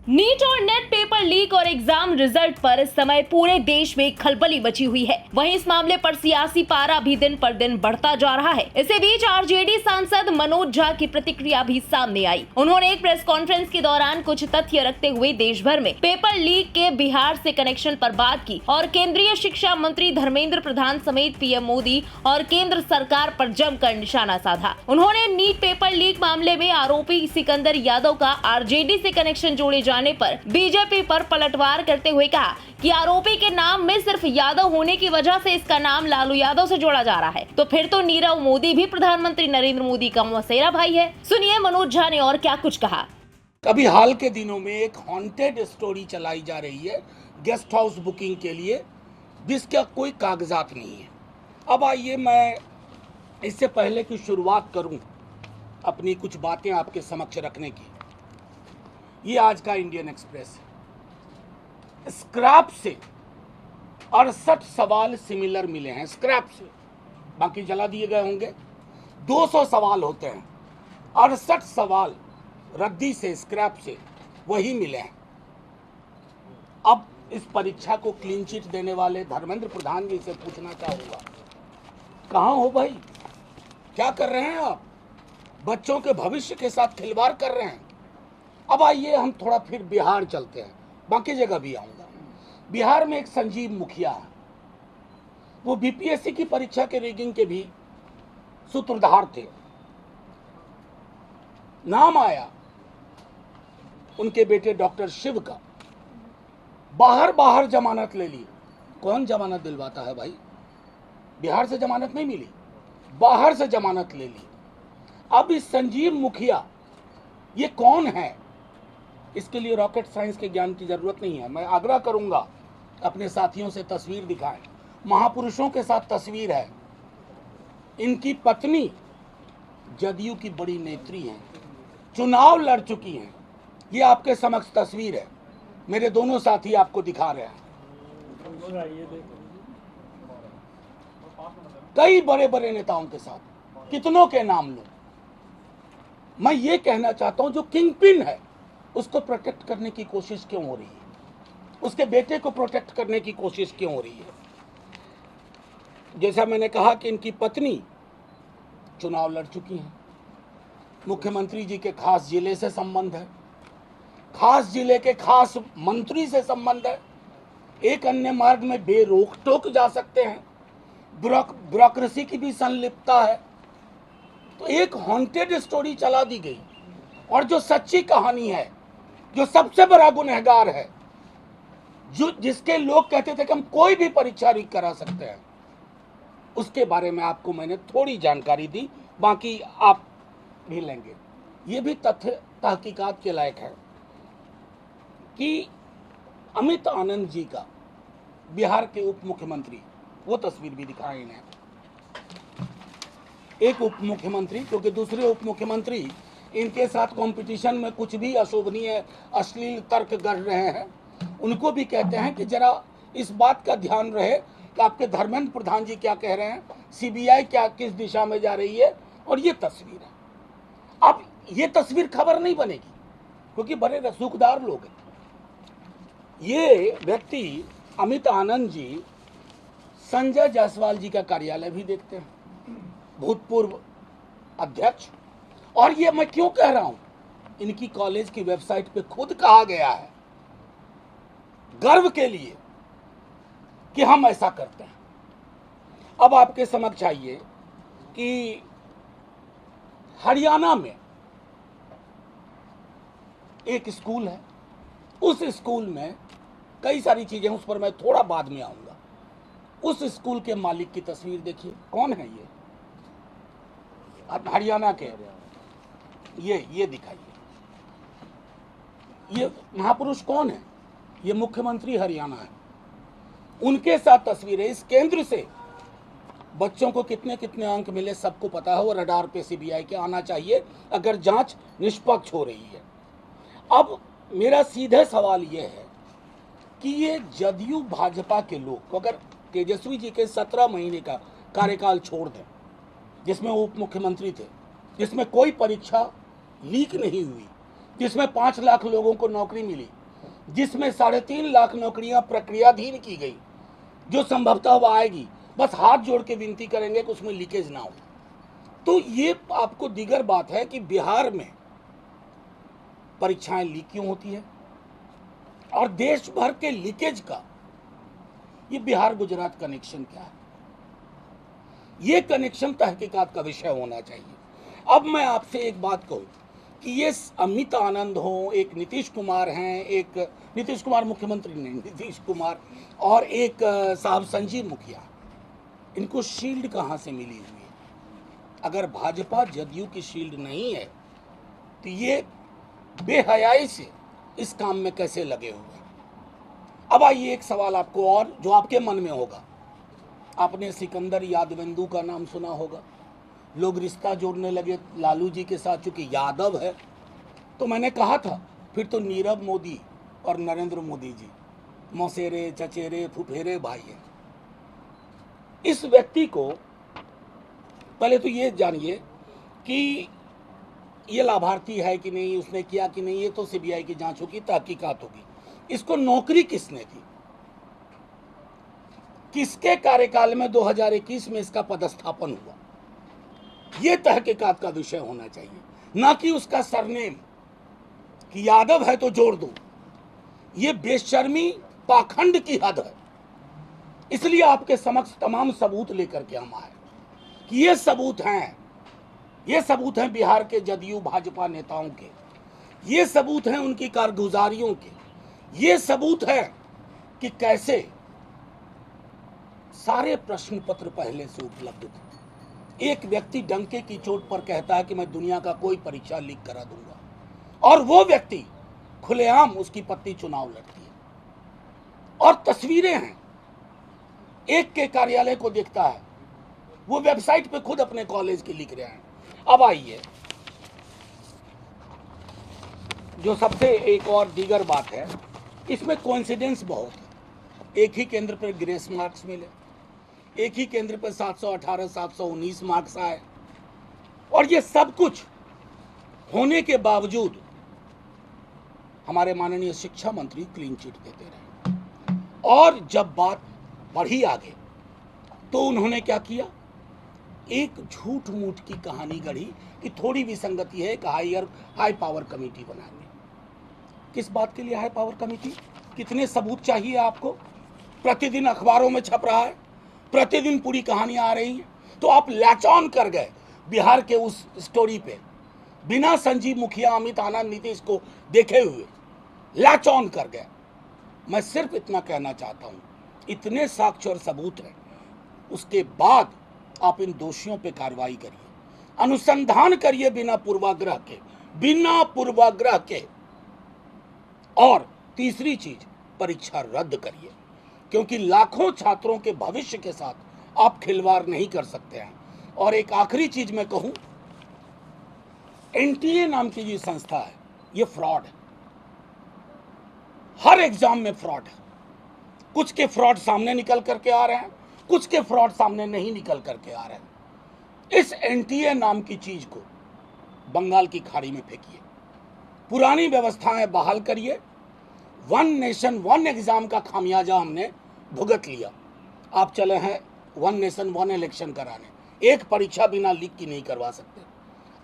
NEET और net paper leak और exam result पर इस समय पूरे देश में खलबली मची हुई है। वहीं इस मामले पर सियासी पारा भी दिन पर दिन बढ़ता जा रहा है। इसी बीच आरजेडी सांसद मनोज झा की प्रतिक्रिया भी सामने आई। उन्होंने एक प्रेस कॉन्फ्रेंस के दौरान कुछ तथ्य रखते हुए देश भर में पेपर लीक के बिहार से कनेक्शन पर बात की और केंद्रीय शिक्षा मंत्री धर्मेंद्र प्रधान समेत पीएम मोदी और केंद्र सरकार पर जमकर निशाना साधा। उन्होंने नीट पेपर लीक मामले में आरोपी सिकंदर यादव का आरजेडी से कनेक्शन जोड़े जाने पर बीजेपी पर पलटवार करते हुए कहा कि आरोपी के नाम में सिर्फ यादव होने की वजह से इसका नाम लालू यादव से जोड़ा जा रहा है, तो फिर तो नीरव मोदी भी प्रधानमंत्री नरेंद्र मोदी का मौसेरा भाई है। सुनिए मनोज झा ने और क्या कुछ कहा। अभी हाल के दिनों में एक हॉन्टेड स्टोरी चलाई जा रही है गेस्ट हाउस बुकिंग के लिए, जिसका कोई कागजात नहीं है। अब आइए मैं इससे पहले की शुरुआत करूं अपनी कुछ बातें आपके समक्ष रखने की। ये आज का इंडियन एक्सप्रेस है। स्क्रैप से 68 सवाल सिमिलर मिले हैं, स्क्रैप से, बाकी जला दिए गए होंगे। 200 सवाल होते हैं, 68 सवाल रद्दी से, स्क्रैप से वही मिले हैं। अब इस परीक्षा को क्लीन चिट देने वाले धर्मेंद्र प्रधान जी से पूछना चाहूंगा, कहाँ हो भाई? क्या कर रहे हैं आप? बच्चों के भविष्य के साथ खिलवाड़ कर रहे हैं। अब आइए हम थोड़ा फिर बिहार चलते हैं, बाकी जगह भी आऊंगा। बिहार में एक संजीव मुखिया है, वो बीपीएससी की परीक्षा के रिगिंग के भी सूत्रधार थे। नाम आया उनके बेटे डॉक्टर शिव का, बाहर जमानत ले ली। कौन जमानत दिलवाता है भाई? बिहार से जमानत नहीं मिली, बाहर से जमानत ले ली। अब इस संजीव मुखिया ये कौन है? इसके लिए रॉकेट साइंस के ज्ञान की जरूरत नहीं है। मैं आग्रह करूंगा अपने साथियों से तस्वीर दिखाएं। महापुरुषों के साथ तस्वीर है। इनकी पत्नी जदयू की बड़ी नेत्री हैं, चुनाव लड़ चुकी हैं। ये आपके समक्ष तस्वीर है, मेरे दोनों साथी आपको दिखा रहे हैं। कई बड़े बड़े नेताओं के साथ, कितनों के नाम लो। मैं ये कहना चाहता हूं, जो किंग पिन है उसको प्रोटेक्ट करने की कोशिश क्यों हो रही है? उसके बेटे को प्रोटेक्ट करने की कोशिश क्यों हो रही है? जैसा मैंने कहा कि इनकी पत्नी चुनाव लड़ चुकी हैं, मुख्यमंत्री जी के खास जिले से संबंध है, खास जिले के खास मंत्री से संबंध है, एक अन्य मार्ग में बेरोक टोक जा सकते हैं, ब्यूरोक्रेसी की भी संलिप्तता है। तो एक हॉन्टेड स्टोरी चला दी गई, और जो सच्ची कहानी है, जो सबसे बड़ा गुनहगार है, जो जिसके लोग कहते थे कि हम कोई भी परीक्षा लीक करा सकते हैं, उसके बारे में आपको मैंने थोड़ी जानकारी दी, बाकी आप भी लेंगे। ये भी तथ्य तहकीकात के लायक है कि अमित आनंद जी का, बिहार के उप मुख्यमंत्री, वो तस्वीर भी दिखाएं इन्हें। एक उप मुख्यमंत्री, क्योंकि दूसरे उप मुख्यमंत्री इनके साथ कंपटीशन में कुछ भी अशोभनीय अश्लील तर्क गढ़ रहे हैं, उनको भी कहते हैं कि जरा इस बात का ध्यान रहे कि आपके धर्मेंद्र प्रधान जी क्या कह रहे हैं, सीबीआई क्या किस दिशा में जा रही है। और ये तस्वीर है। अब ये तस्वीर खबर नहीं बनेगी, क्योंकि बड़े रसूखदार लोग हैं। ये व्यक्ति अमित आनंद जी संजय जायसवाल जी का कार्यालय भी देखते हैं, भूतपूर्व अध्यक्ष। और ये मैं क्यों कह रहा हूं, इनकी कॉलेज की वेबसाइट पे खुद कहा गया है, गर्व के लिए, कि हम ऐसा करते हैं। अब आपके समक्ष आइए कि हरियाणा में एक स्कूल है, उस स्कूल में कई सारी चीजें, उस पर मैं थोड़ा बाद में आऊंगा। उस स्कूल के मालिक की तस्वीर देखिए, कौन है ये? हरियाणा के, ये दिखाइए। ये महापुरुष कौन है? ये मुख्यमंत्री हरियाणा है, उनके साथ तस्वीर है। इस केंद्र से बच्चों को कितने कितने अंक मिले सबको पता है, वो रडार पे सीबीआई के आना चाहिए अगर जांच निष्पक्ष हो रही है। अब मेरा सीधे सवाल ये है कि ये जदयू भाजपा के लोग, अगर तेजस्वी जी के 17 महीने का कार्यकाल छोड़ दें, जिसमें वो उप मुख्यमंत्री थे, जिसमें कोई परीक्षा लीक नहीं हुई, जिसमें 5 लाख लोगों को नौकरी मिली, जिसमें 3.5 लाख नौकरियां प्रक्रियाधीन की गई, जो संभवतः अब आएगी। बस हाथ जोड़ के विनती करेंगे कि उसमें लीकेज ना हो। तो ये आपको दीगर बात है कि बिहार में परीक्षाएं लीक क्यों होती है, और देश भर के लीकेज का ये बिहार गुजरात कनेक्शन क्या है, ये कनेक्शन तहकीकात का विषय होना चाहिए। अब मैं आपसे एक बात कहूं कि ये अमित आनंद हो, एक नीतीश कुमार हैं, एक नीतीश कुमार मुख्यमंत्री नहीं, नीतीश कुमार, और एक साहब संजीव मुखिया, इनको शील्ड कहां से मिली हुई है? अगर भाजपा जदयू की शील्ड नहीं है तो ये बेहयाई से इस काम में कैसे लगे हुए? अब आइए एक सवाल आपको और जो आपके मन में होगा। आपने सिकंदर यादवेंदु का नाम सुना होगा। लोग रिश्ता जोड़ने लगे लालू जी के साथ, चूंकि यादव है। तो मैंने कहा था फिर तो नीरव मोदी और नरेंद्र मोदी जी मौसेरे चचेरे फुफेरे भाई हैं। इस व्यक्ति को पहले तो ये जानिए कि ये लाभार्थी है कि नहीं, उसने किया कि नहीं, ये तो सीबीआई की जांच होगी, तहकीकात होगी। इसको नौकरी किसने दी, किसके कार्यकाल में 2021 में इसका पदस्थापन हुआ, ये तहकीकात का विषय होना चाहिए, ना कि उसका सरनेम कि यादव है तो जोड़ दो। ये बेशर्मी पाखंड की हद है। इसलिए आपके समक्ष तमाम सबूत लेकर के हम आए कि ये सबूत हैं बिहार के जदयू भाजपा नेताओं के, ये सबूत हैं उनकी कारगुजारियों के, ये सबूत है कि कैसे सारे प्रश्न पत्र पहले से उपलब्ध थे। एक व्यक्ति डंके की चोट पर कहता है कि मैं दुनिया का कोई परीक्षा लीक करा दूंगा, और वो व्यक्ति खुलेआम उसकी पत्नी चुनाव लड़ती है, और तस्वीरें हैं। एक के कार्यालय को देखता है, वो वेबसाइट पे खुद अपने कॉलेज की लिख रहे हैं। अब आइए जो सबसे एक और दीगर बात है, इसमें कोइंसिडेंस बहुत है। एक ही केंद्र पर ग्रेस मार्क्स मिले, एक ही केंद्र पर 718 719 मार्क्स आए, और ये सब कुछ होने के बावजूद हमारे माननीय शिक्षा मंत्री क्लीन चिट देते रहे। और जब बात बढ़ी आगे तो उन्होंने क्या किया, एक झूठ मूठ की कहानी गढ़ी कि थोड़ी विसंगति है, एक हाई पावर कमेटी बनाएंगे। किस बात के लिए हाई पावर कमेटी? कितने सबूत चाहिए आपको? प्रतिदिन अखबारों में छप रहा है, प्रतिदिन पूरी कहानियां आ रही हैं। तो आप लैच ऑन कर गए बिहार के उस स्टोरी पे, बिना संजीव मुखिया, अमित आनंद, नीतीश को देखे हुए लैच ऑन कर गए। मैं सिर्फ इतना कहना चाहता हूं, इतने साक्ष्य और सबूत हैं, उसके बाद आप इन दोषियों पे कार्रवाई करिए, अनुसंधान करिए बिना पूर्वाग्रह के। और तीसरी चीज, परीक्षा रद्द करिए, क्योंकि लाखों छात्रों के भविष्य के साथ आप खिलवाड़ नहीं कर सकते हैं। और एक आखिरी चीज मैं कहूं, एनटीए नाम की जो संस्था है, ये फ्रॉड है। हर एग्जाम में फ्रॉड है। कुछ के फ्रॉड सामने निकल करके आ रहे हैं, कुछ के फ्रॉड सामने नहीं निकल करके आ रहे हैं। इस एनटीए नाम की चीज को बंगाल की खाड़ी में फेंकिए, पुरानी व्यवस्थाएं बहाल करिए। 1 नेशन 1 एग्जाम का खामियाजा हमने भुगत लिया। आप चले हैं 1 नेशन 1 इलेक्शन कराने, एक परीक्षा बिना लीक की नहीं करवा सकते।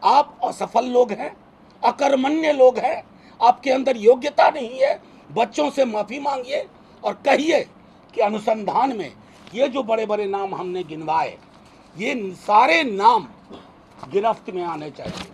आप असफल लोग हैं, अकर्मण्य लोग हैं, आपके अंदर योग्यता नहीं है। बच्चों से माफी मांगिए और कहिए कि अनुसंधान में ये जो बड़े बड़े नाम हमने गिनवाए, ये सारे नाम गिरफ्त में आने चाहिए,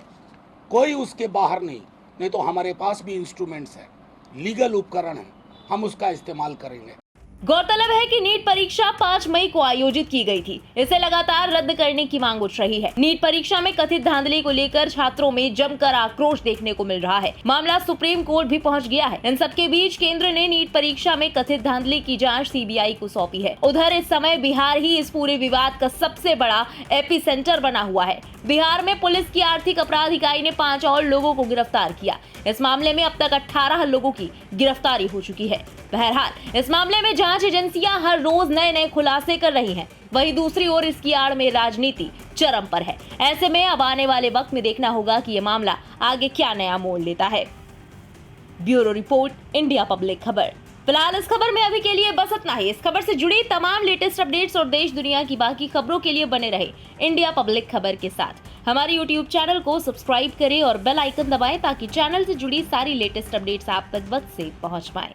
कोई उसके बाहर नहीं तो हमारे पास भी इंस्ट्रूमेंट्स हैं, लीगल उपकरण हैं, हम उसका इस्तेमाल करेंगे। गौरतलब है कि नीट परीक्षा 5 मई को आयोजित की गई थी। इसे लगातार रद्द करने की मांग उठ रही है। नीट परीक्षा में कथित धांधली को लेकर छात्रों में जमकर आक्रोश देखने को मिल रहा है। मामला सुप्रीम कोर्ट भी पहुंच गया है। इन सबके बीच केंद्र ने नीट परीक्षा में कथित धांधली की जांच सीबीआई को सौंपी है। उधर इस समय बिहार ही इस पूरे विवाद का सबसे बड़ा एपिसेंटर बना हुआ है। बिहार में पुलिस की आर्थिक अपराध इकाई ने 5 और लोगों को गिरफ्तार किया। इस मामले में अब तक 18 लोगों की गिरफ्तारी हो चुकी है। बहरहाल इस मामले में जांच एजेंसियां हर रोज नए खुलासे कर रही हैं। वहीं दूसरी ओर इसकी आड़ में राजनीति चरम पर है। ऐसे में अब आने वाले वक्त में देखना होगा कि ये मामला आगे क्या नया मोड़ लेता है। ब्यूरो रिपोर्ट, इंडिया पब्लिक खबर। फिलहाल इस खबर में अभी के लिए बस इतना ही। इस खबर से जुड़ी तमाम लेटेस्ट अपडेट्स और देश दुनिया की बाकी खबरों के लिए बने रहे इंडिया पब्लिक खबर के साथ। हमारे YouTube चैनल को सब्सक्राइब करें और बेल आइकन दबाएं ताकि चैनल से जुड़ी सारी लेटेस्ट अपडेट्स आप तक वक्त से पहुंच पाएं।